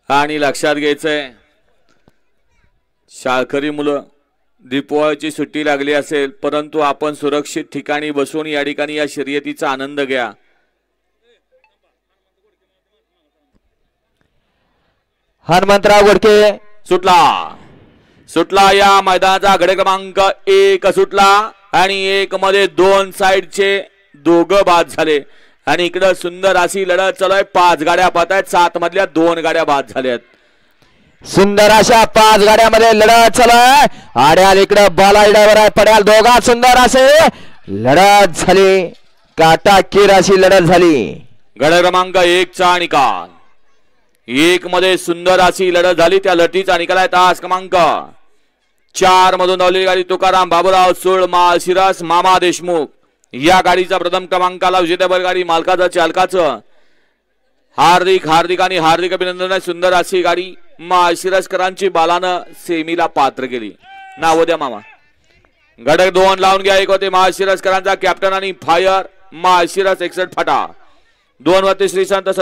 आणि लक्षात घ्यायचंय शाळकरी मुलं दीपावळीची सुट्टी लागली असेल परंतु आपण सुरक्षित ठिकाणी बसून या ठिकाणी या शर्यतीचा आनंद घ्या। हनुमंतराव गोडके सुटला या मैदानाचा गडे क्रमांक 1 सुटला आणि 1 मध्ये 2 साइडचे दोघं बाद झाले आणि इकडे सुंदर अशी लढत चालू आहे। 5 गाड्या पाहत आहेत 7 मधल्या 2 गाड्या बाद झाल्यात। सुंदर अशा 5 गाड्यामध्ये लढत चालू आहे। आड्याल इकडे बालाई ड्रायव्हर आहे पड्याल दोघात सुंदर असे लढत झाली काटाकीर अशी लढत झाली। गड क्रमांक 1 चा निकाल 1 मध्ये सुंदर अशी लढत झाली। त्या लढतीचा निकाल आहे तास क्रमांक 4 मधून धावलेली गाडी तुकाराम बाबूराव सुळ माळशिरस मामा देशमुख या गाडीचा प्रथम क्रमांकाला विजेतेपद गाडी मालकाचं चालकाचं हार्दिक अभिनंदन आहे। सुंदर अशी गाडी माळशिरसकरांची बालानं सेमीला पात्र केली। नाव द्या मामा। गडक 2 लावून घ्या। 1 होते माळशिरसकरांचा कॅप्टन आणि फायर माळशिरस 61 फाटा 2 वरती श्रीसंत